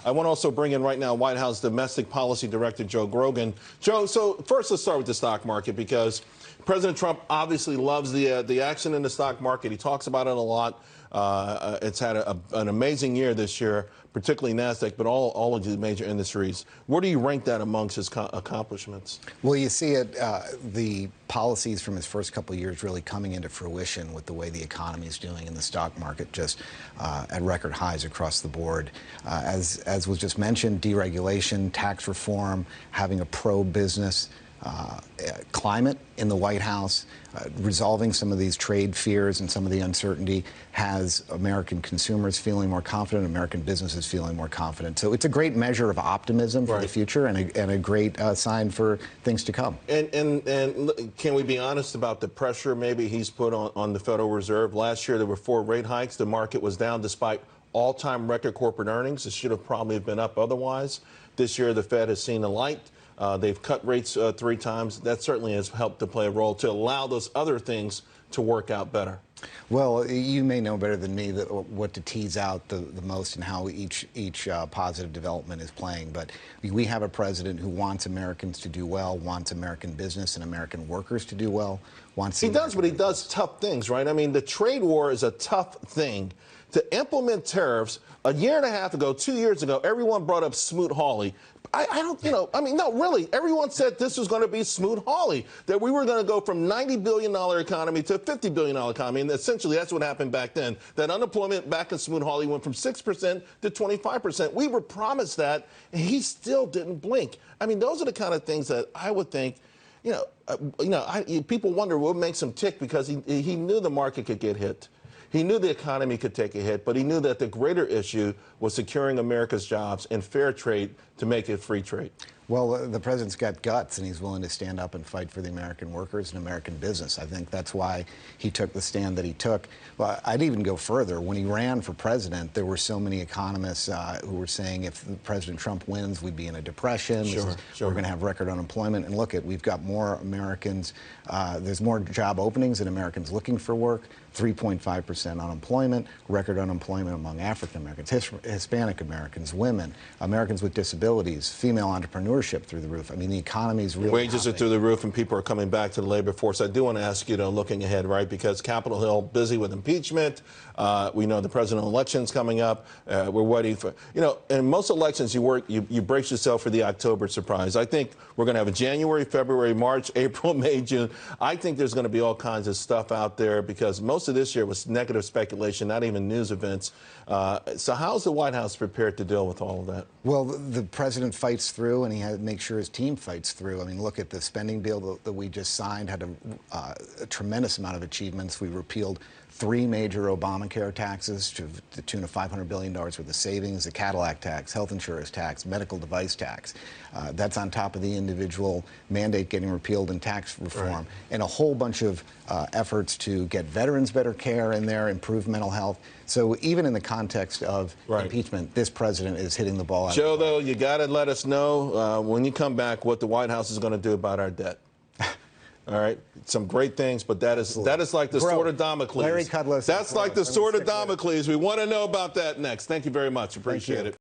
I want to also bring in right now White House Domestic Policy Director Joe Grogan. Joe, so first let's start with the stock market, because President Trump obviously loves the action in the stock market. He talks about it a lot. It's had an amazing year this year, particularly NASDAQ, but all of the major industries. Where do you rank that amongst his accomplishments? Well, you see it, the policies from his first couple of years really coming into fruition with the way the economy is doing and the stock market just at record highs across the board. As was just mentioned, deregulation, tax reform, having a pro-business climate in the White House, resolving some of these trade fears and some of the uncertainty has American consumers feeling more confident, American businesses feeling more confident. So it's a great measure of optimism for the future and a great sign for things to come. And can we be honest about the pressure maybe he's put on the Federal Reserve? Last year there were 4 rate hikes. The market was down despite all-time record corporate earnings. It should have probably been up otherwise. This year the Fed has seen the light. They've cut rates 3 times. That certainly has helped to play a role to allow those other things to work out better. Well, you may know better than me what to tease out the most and how each positive development is playing. But we have a president who wants Americans to do well, wants American business and American workers to do well. He does, but he does tough things, right? I mean, the trade war is a tough thing. To implement tariffs, a year and a half ago, 2 years ago, everyone brought up Smoot-Hawley. I don't, no, really, everyone said this was going to be Smoot-Hawley, that we were going to go from $90 billion economy to a $50 billion economy, and essentially that's what happened back then. That unemployment back in Smoot-Hawley went from 6% to 25%. We were promised that, and he still didn't blink. I mean, those are the kind of things that I would think, people wonder what makes him tick, because he knew the market could get hit. He knew the economy could take a hit, but he knew that the greater issue was securing America's jobs and fair trade to make it free trade. Well, the president's got guts, and he's willing to stand up and fight for the American workers and American business. I think that's why he took the stand that he took. Well, I'd even go further. When he ran for president, there were so many economists who were saying if President Trump wins, we'd be in a depression. We're going to have record unemployment. And look, we've got more Americans. There's more job openings than Americans looking for work. 3.5% unemployment, record unemployment among African Americans, Hispanic Americans, women, Americans with disabilities, female entrepreneurship through the roof. I mean, the economy is really Wages are through the roof, and people are coming back to the labor force. I do want to ask you, looking ahead, right, because Capitol Hill busy with impeachment. We know the presidential election's coming up. We're waiting for, in most elections you brace yourself for the October surprise. I think we're going to have a January, February, March, April, May, June. I think there's going to be all kinds of stuff out there, because most of this year was negative speculation, not even news events. So how's the White House prepared to deal with all of that? Well, the president fights through, and he had to make sure his team fights through. I mean, look at the spending bill that we just signed, had a tremendous amount of achievements. We repealed 3 major Obamacare taxes to the tune of $500 billion worth of savings, the Cadillac tax, health insurance tax, medical device tax. That's on top of the individual mandate getting repealed in tax reform, and a whole bunch of efforts to get veterans better care in there, improve mental health. So even in the context of impeachment, this president is hitting the ball out. Joe, though, you got to let us know when you come back what the White House is going to do about our debt. All right, some great things, but that is like the sword of Damocles. Larry Kudlow. That's like the sword of Damocles. We want to know about that next. Thank you very much. Appreciate it.